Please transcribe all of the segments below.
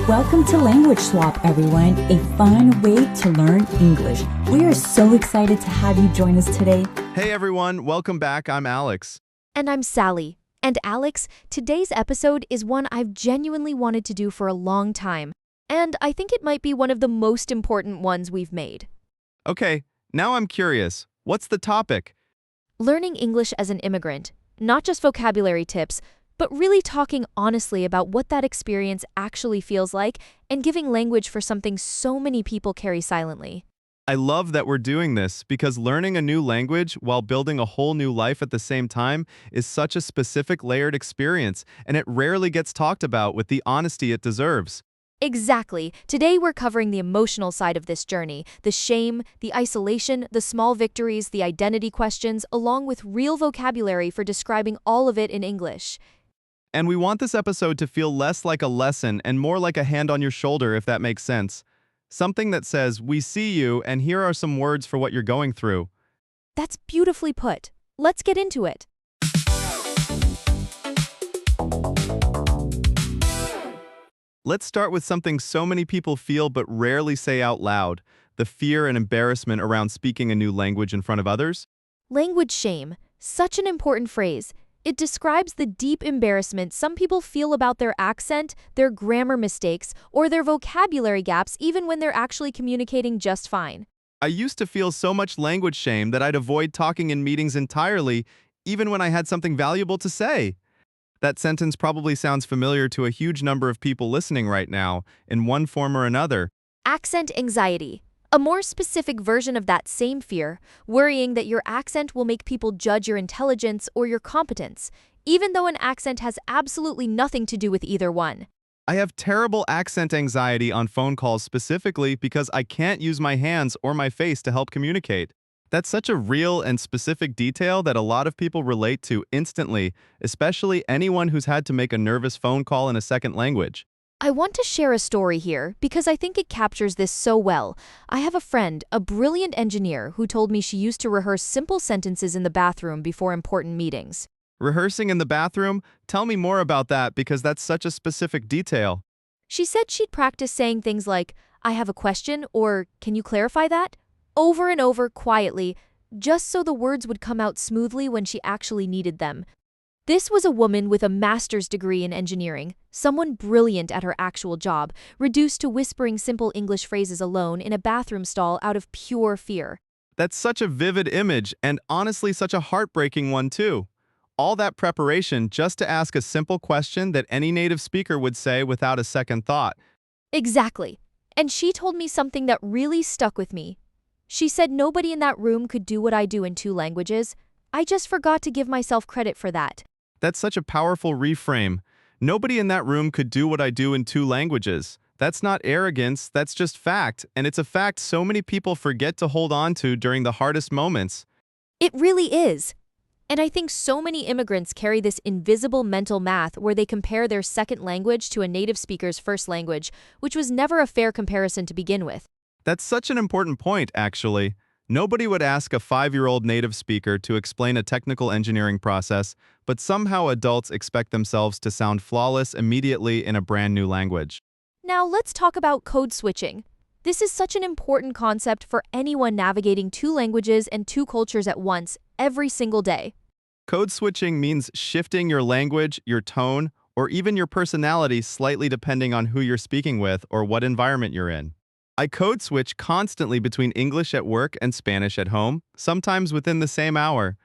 Welcome to Language Swap, everyone, a fun way to learn English. We are so excited to have you join us today. Hey everyone, welcome back. I'm Alex. And I'm Sally. And Alex, today's episode is one I've genuinely wanted to do for a long time. And I think it might be one of the most important ones we've made. Okay, now I'm curious. What's the topic? Learning English as an immigrant. Not just vocabulary tips, but really talking honestly about what that experience actually feels like and giving language for something so many people carry silently. I love that we're doing this because learning a new language while building a whole new life at the same time is such a specific layered experience, and it rarely gets talked about with the honesty it deserves. Exactly. Today we're covering the emotional side of this journey, the shame, the isolation, the small victories, the identity questions, along with real vocabulary for describing all of it in English. And we want this episode to feel less like a lesson and more like a hand on your shoulder, if that makes sense. Something that says, we see you, and here are some words for what you're going through. That's beautifully put. Let's get into it. Let's start with something so many people feel but rarely say out loud, the fear and embarrassment around speaking a new language in front of others. Language shame. Such an important phrase. It describes the deep embarrassment some people feel about their accent, their grammar mistakes, or their vocabulary gaps even when they're actually communicating just fine. I used to feel so much language shame that I'd avoid talking in meetings entirely, even when I had something valuable to say. That sentence probably sounds familiar to a huge number of people listening right now, in one form or another. Accent anxiety. A more specific version of that same fear, worrying that your accent will make people judge your intelligence or your competence, even though an accent has absolutely nothing to do with either one. I have terrible accent anxiety on phone calls specifically because I can't use my hands or my face to help communicate. That's such a real and specific detail that a lot of people relate to instantly, especially anyone who's had to make a nervous phone call in a second language. I want to share a story here because I think it captures this so well. I have a friend, a brilliant engineer, who told me she used to rehearse simple sentences in the bathroom before important meetings. Rehearsing in the bathroom? Tell me more about that because that's such a specific detail. She said she'd practice saying things like, "I have a question," or "Can you clarify that?" over and over quietly, just so the words would come out smoothly when she actually needed them. This was a woman with a master's degree in engineering, someone brilliant at her actual job, reduced to whispering simple English phrases alone in a bathroom stall out of pure fear. That's such a vivid image and honestly such a heartbreaking one too. All that preparation just to ask a simple question that any native speaker would say without a second thought. Exactly. And she told me something that really stuck with me. She said nobody in that room could do what I do in 2 languages. I just forgot to give myself credit for that. That's such a powerful reframe. Nobody in that room could do what I do in 2 languages. That's not arrogance, that's just fact, and it's a fact so many people forget to hold on to during the hardest moments. It really is. And I think so many immigrants carry this invisible mental math where they compare their second language to a native speaker's first language, which was never a fair comparison to begin with. That's such an important point, actually. Nobody would ask a 5-year-old native speaker to explain a technical engineering process, but somehow adults expect themselves to sound flawless immediately in a brand new language. Now let's talk about code switching. This is such an important concept for anyone navigating 2 languages and 2 cultures at once, every single day. Code switching means shifting your language, your tone, or even your personality slightly depending on who you're speaking with or what environment you're in. I code switch constantly between English at work and Spanish at home, sometimes within the same hour.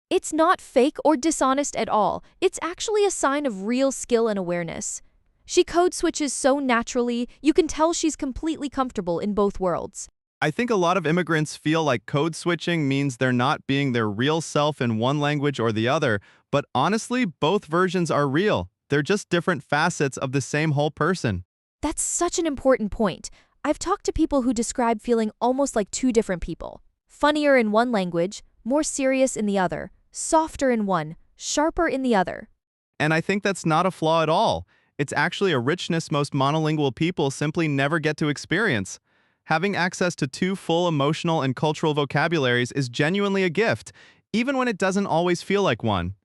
It's not fake or dishonest at all. It's actually a sign of real skill and awareness. She code switches so naturally, you can tell she's completely comfortable in both worlds. I think a lot of immigrants feel like code switching means they're not being their real self in one language or the other, but honestly, both versions are real. They're just different facets of the same whole person. That's such an important point. I've talked to people who describe feeling almost like 2 different people. Funnier in one language, more serious in the other, softer in one, sharper in the other. And I think that's not a flaw at all. It's actually a richness most monolingual people simply never get to experience. Having access to 2 full emotional and cultural vocabularies is genuinely a gift, even when it doesn't always feel like one.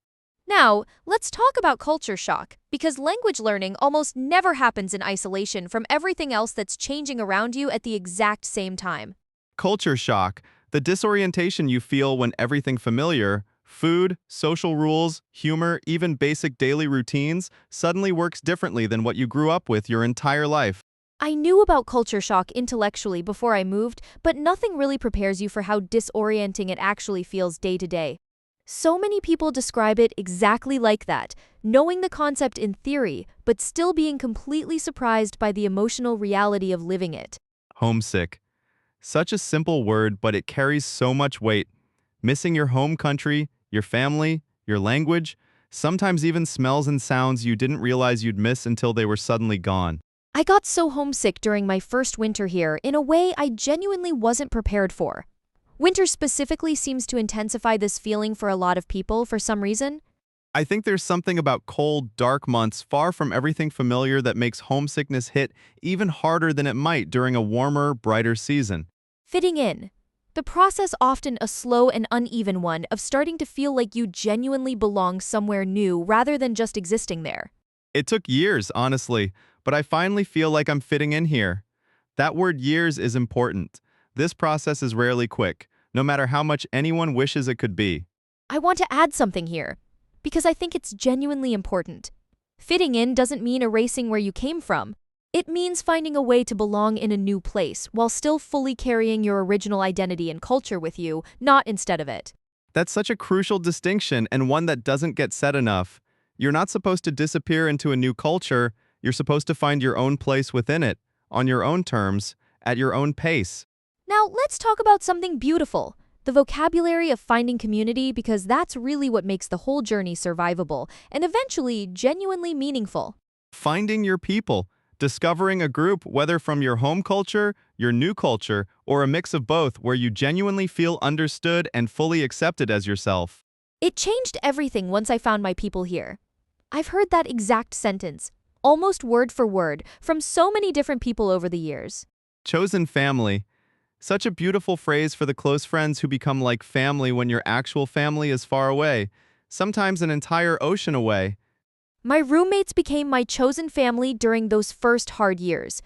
Now, let's talk about culture shock, because language learning almost never happens in isolation from everything else that's changing around you at the exact same time. Culture shock, the disorientation you feel when everything familiar, food, social rules, humor, even basic daily routines, suddenly works differently than what you grew up with your entire life. I knew about culture shock intellectually before I moved, but nothing really prepares you for how disorienting it actually feels day to day. So many people describe it exactly like that, knowing the concept in theory, but still being completely surprised by the emotional reality of living it. Homesick. Such a simple word, but it carries so much weight. Missing your home country, your family, your language, sometimes even smells and sounds you didn't realize you'd miss until they were suddenly gone. I got so homesick during my first winter here in a way I genuinely wasn't prepared for. Winter specifically seems to intensify this feeling for a lot of people for some reason. I think there's something about cold, dark months far from everything familiar that makes homesickness hit even harder than it might during a warmer, brighter season. Fitting in. The process often a slow and uneven one of starting to feel like you genuinely belong somewhere new rather than just existing there. It took years, honestly, but I finally feel like I'm fitting in here. That word years is important. This process is rarely quick, no matter how much anyone wishes it could be. I want to add something here, because I think it's genuinely important. Fitting in doesn't mean erasing where you came from. It means finding a way to belong in a new place while still fully carrying your original identity and culture with you, not instead of it. That's such a crucial distinction and one that doesn't get said enough. You're not supposed to disappear into a new culture, you're supposed to find your own place within it, on your own terms, at your own pace. Now, let's talk about something beautiful, the vocabulary of finding community, because that's really what makes the whole journey survivable and eventually genuinely meaningful. Finding your people, discovering a group, whether from your home culture, your new culture, or a mix of both, where you genuinely feel understood and fully accepted as yourself. It changed everything once I found my people here. I've heard that exact sentence, almost word for word, from so many different people over the years. Chosen family. Such a beautiful phrase for the close friends who become like family when your actual family is far away, sometimes an entire ocean away. My roommates became my chosen family during those first hard years.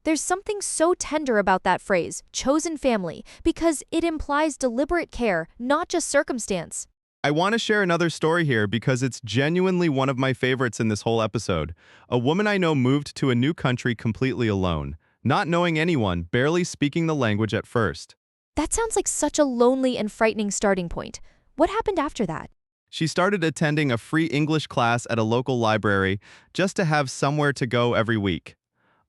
There's something so tender about that phrase, chosen family, because it implies deliberate care, not just circumstance. I want to share another story here because it's genuinely one of my favorites in this whole episode. A woman I know moved to a new country completely alone, not knowing anyone, barely speaking the language at first. That sounds like such a lonely and frightening starting point. What happened after that? She started attending a free English class at a local library just to have somewhere to go every week.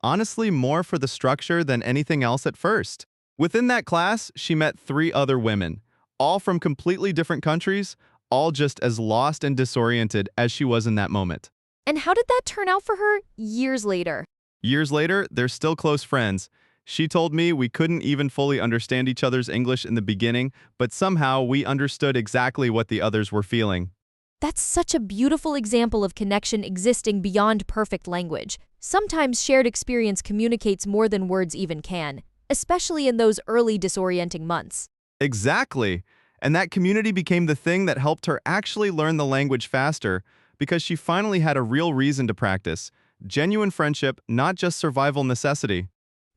Honestly, more for the structure than anything else at first. Within that class, she met 3 other women, all from completely different countries, all just as lost and disoriented as she was in that moment. And how did that turn out for her years later? Years later, they're still close friends. She told me we couldn't even fully understand each other's English in the beginning, but somehow we understood exactly what the others were feeling. That's such a beautiful example of connection existing beyond perfect language. Sometimes shared experience communicates more than words even can, especially in those early disorienting months. Exactly. And that community became the thing that helped her actually learn the language faster because she finally had a real reason to practice. Genuine friendship, not just survival necessity.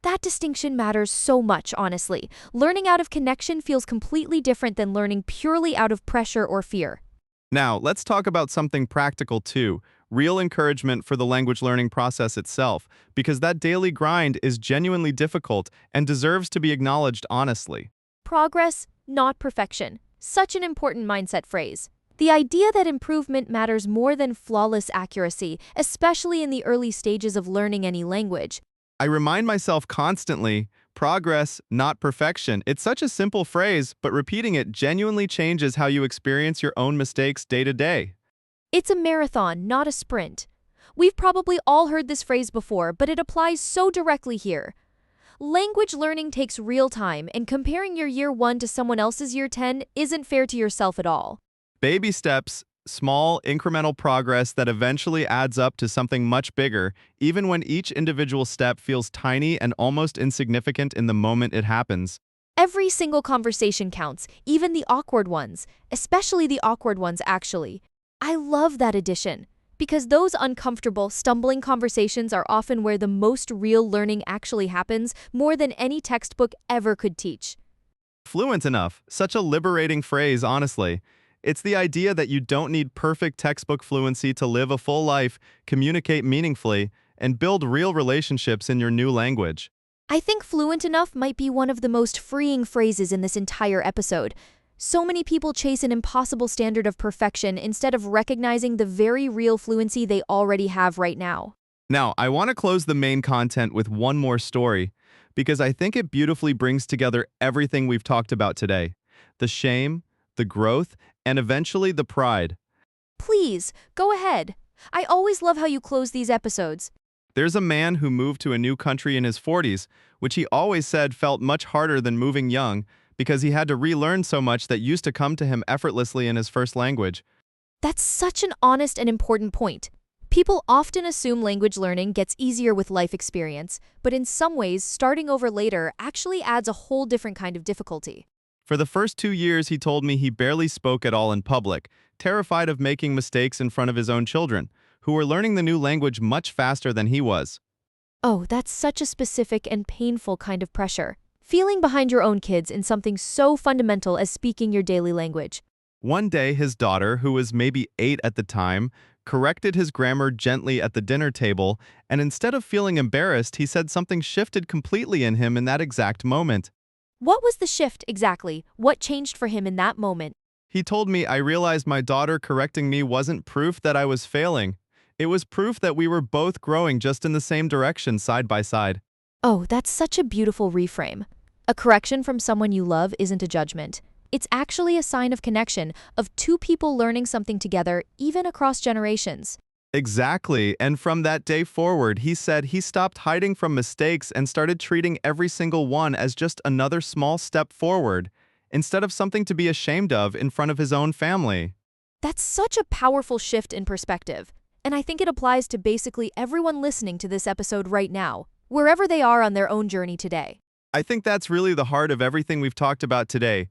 That distinction matters so much, honestly. Learning out of connection feels completely different than learning purely out of pressure or fear. Now, let's talk about something practical too, real encouragement for the language learning process itself, because that daily grind is genuinely difficult and deserves to be acknowledged honestly. Progress, not perfection. Such an important mindset phrase. The idea that improvement matters more than flawless accuracy, especially in the early stages of learning any language. I remind myself constantly, progress, not perfection. It's such a simple phrase, but repeating it genuinely changes how you experience your own mistakes day to day. It's a marathon, not a sprint. We've probably all heard this phrase before, but it applies so directly here. Language learning takes real time, and comparing your year 1 to someone else's year 10 isn't fair to yourself at all. Baby steps, small, incremental progress that eventually adds up to something much bigger, even when each individual step feels tiny and almost insignificant in the moment it happens. Every single conversation counts, even the awkward ones, especially the awkward ones actually. I love that addition, because those uncomfortable, stumbling conversations are often where the most real learning actually happens, more than any textbook ever could teach. Fluent enough, such a liberating phrase, honestly. It's the idea that you don't need perfect textbook fluency to live a full life, communicate meaningfully, and build real relationships in your new language. I think fluent enough might be one of the most freeing phrases in this entire episode. So many people chase an impossible standard of perfection instead of recognizing the very real fluency they already have right now. Now, I want to close the main content with one more story, because I think it beautifully brings together everything we've talked about today. The shame, the growth, and eventually the pride. Please, go ahead. I always love how you close these episodes. There's a man who moved to a new country in his 40s, which he always said felt much harder than moving young, because he had to relearn so much that used to come to him effortlessly in his first language. That's such an honest and important point. People often assume language learning gets easier with life experience, but in some ways, starting over later actually adds a whole different kind of difficulty. For the first 2 years, he told me he barely spoke at all in public, terrified of making mistakes in front of his own children, who were learning the new language much faster than he was. Oh, that's such a specific and painful kind of pressure. Feeling behind your own kids in something so fundamental as speaking your daily language. One day, his daughter, who was maybe 8 at the time, corrected his grammar gently at the dinner table, and instead of feeling embarrassed, he said something shifted completely in him in that exact moment. What was the shift exactly? What changed for him in that moment? He told me, I realized my daughter correcting me wasn't proof that I was failing. It was proof that we were both growing just in the same direction side by side. Oh, that's such a beautiful reframe. A correction from someone you love isn't a judgment. It's actually a sign of connection, of two people learning something together, even across generations. Exactly, and from that day forward, he said he stopped hiding from mistakes and started treating every single one as just another small step forward, instead of something to be ashamed of in front of his own family. That's such a powerful shift in perspective. And I think it applies to basically everyone listening to this episode right now, wherever they are on their own journey today. I think that's really the heart of everything we've talked about today.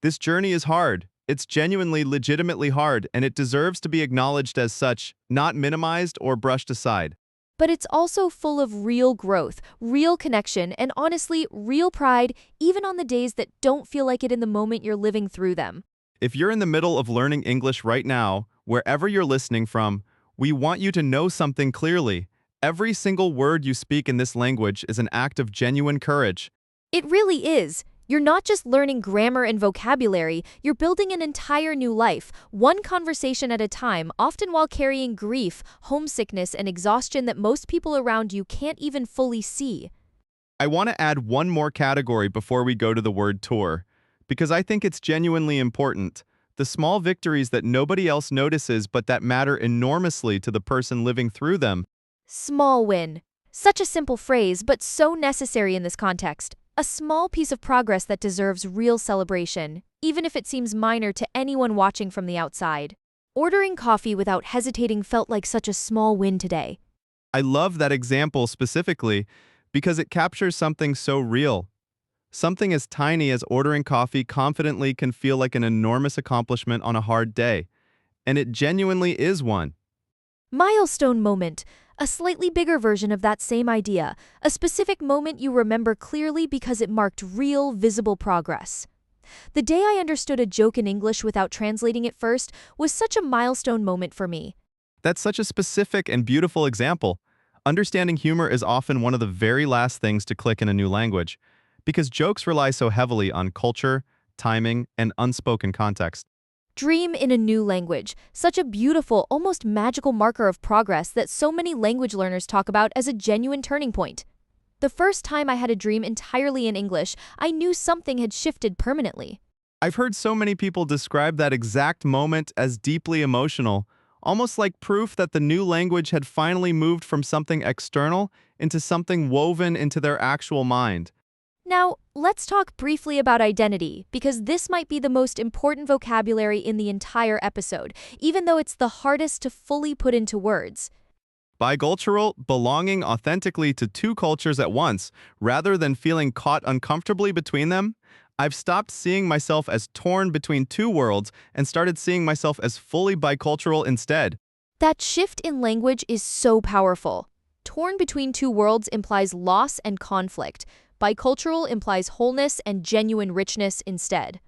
This journey is hard. It's genuinely, legitimately hard, and it deserves to be acknowledged as such, not minimized or brushed aside. But it's also full of real growth, real connection, and honestly, real pride, even on the days that don't feel like it in the moment you're living through them. If you're in the middle of learning English right now, wherever you're listening from, we want you to know something clearly. Every single word you speak in this language is an act of genuine courage. It really is. You're not just learning grammar and vocabulary, you're building an entire new life, one conversation at a time, often while carrying grief, homesickness, and exhaustion that most people around you can't even fully see. I want to add one more category before we go to the word tour, because I think it's genuinely important. The small victories that nobody else notices but that matter enormously to the person living through them. Small win. Such a simple phrase, but so necessary in this context. A small piece of progress that deserves real celebration, even if it seems minor to anyone watching from the outside. Ordering coffee without hesitating felt like such a small win today. I love that example specifically because it captures something so real. Something as tiny as ordering coffee confidently can feel like an enormous accomplishment on a hard day, and it genuinely is one. Milestone moment. A slightly bigger version of that same idea, a specific moment you remember clearly because it marked real, visible progress. The day I understood a joke in English without translating it first was such a milestone moment for me. That's such a specific and beautiful example. Understanding humor is often one of the very last things to click in a new language, because jokes rely so heavily on culture, timing, and unspoken context. Dream in a new language, such a beautiful, almost magical marker of progress that so many language learners talk about as a genuine turning point. The first time I had a dream entirely in English, I knew something had shifted permanently. I've heard so many people describe that exact moment as deeply emotional, almost like proof that the new language had finally moved from something external into something woven into their actual mind. Now, let's talk briefly about identity, because this might be the most important vocabulary in the entire episode, even though it's the hardest to fully put into words. Bicultural, belonging authentically to two cultures at once, rather than feeling caught uncomfortably between them. I've stopped seeing myself as torn between two worlds and started seeing myself as fully bicultural instead. That shift in language is so powerful. Torn between two worlds implies loss and conflict. Bicultural implies wholeness and genuine richness instead.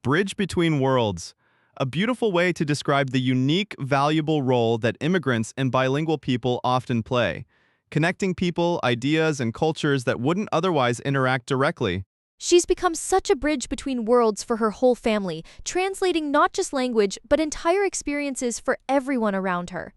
Bridge between worlds. A beautiful way to describe the unique, valuable role that immigrants and bilingual people often play, connecting people, ideas, and cultures that wouldn't otherwise interact directly. She's become such a bridge between worlds for her whole family, translating not just language, but entire experiences for everyone around her.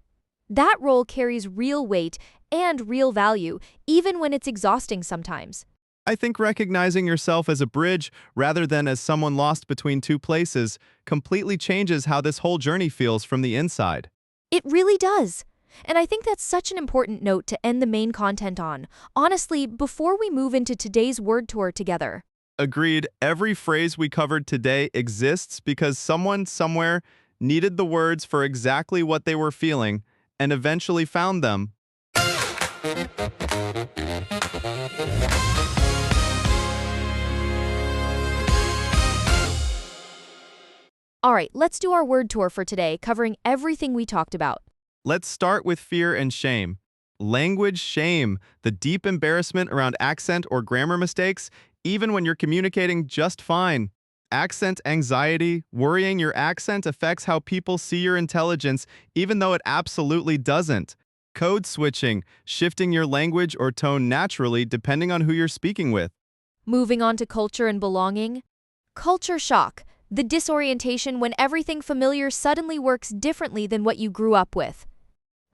That role carries real weight and real value, even when it's exhausting sometimes. I think recognizing yourself as a bridge rather than as someone lost between two places completely changes how this whole journey feels from the inside. It really does. And I think that's such an important note to end the main content on. Honestly, before we move into today's word tour together. Agreed, every phrase we covered today exists because someone somewhere needed the words for exactly what they were feeling and eventually found them. All right, let's do our word tour for today, covering everything we talked about. Let's start with fear and shame. Language shame, the deep embarrassment around accent or grammar mistakes, even when you're communicating just fine. Accent anxiety, worrying your accent affects how people see your intelligence, even though it absolutely doesn't. Code switching, shifting your language or tone naturally depending on who you're speaking with. Moving on to culture and belonging. Culture shock, the disorientation when everything familiar suddenly works differently than what you grew up with.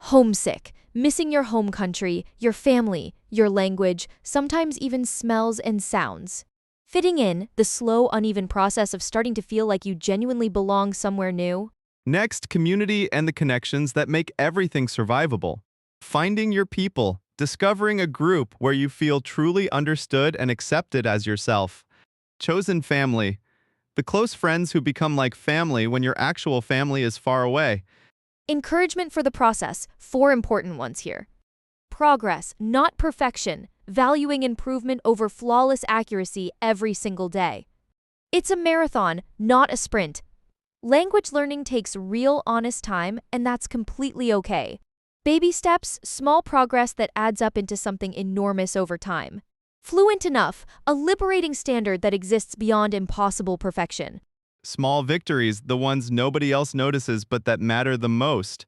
Homesick, missing your home country, your family, your language, sometimes even smells and sounds. Fitting in, the slow, uneven process of starting to feel like you genuinely belong somewhere new. Next, community and the connections that make everything survivable. Finding your people, discovering a group where you feel truly understood and accepted as yourself. Chosen family, the close friends who become like family when your actual family is far away. Encouragement for the process, 4 important ones here. Progress, not perfection, valuing improvement over flawless accuracy every single day. It's a marathon, not a sprint. Language learning takes real, honest time, and that's completely okay. Baby steps, small progress that adds up into something enormous over time. Fluent enough, a liberating standard that exists beyond impossible perfection. Small victories, the ones nobody else notices but that matter the most.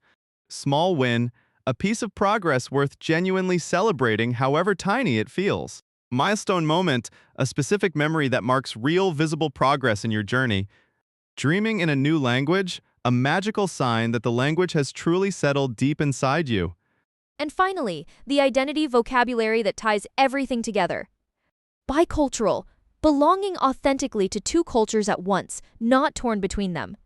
Small win, a piece of progress worth genuinely celebrating however tiny it feels. Milestone moment, a specific memory that marks real visible progress in your journey. Dreaming in a new language, a magical sign that the language has truly settled deep inside you. And finally, the identity vocabulary that ties everything together. Bicultural, belonging authentically to two cultures at once, not torn between them.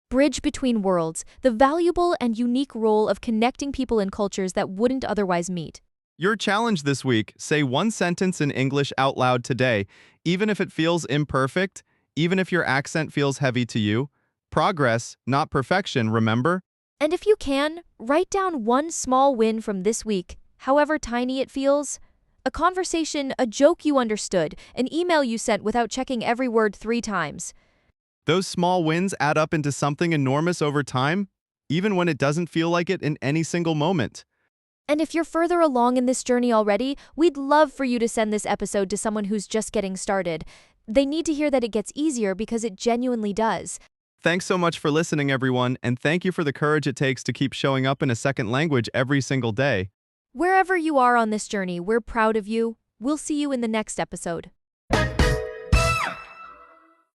Bridge between worlds, the valuable and unique role of connecting people and cultures that wouldn't otherwise meet. Your challenge this week, say one sentence in English out loud today, even if it feels imperfect, even if your accent feels heavy to you. Progress, not perfection, remember? And if you can, write down one small win from this week, however tiny it feels. A conversation, a joke you understood, an email you sent without checking every word 3 times. Those small wins add up into something enormous over time, even when it doesn't feel like it in any single moment. And if you're further along in this journey already, we'd love for you to send this episode to someone who's just getting started. They need to hear that it gets easier because it genuinely does. Thanks so much for listening, everyone, and thank you for the courage it takes to keep showing up in a second language every single day. Wherever you are on this journey, we're proud of you. We'll see you in the next episode.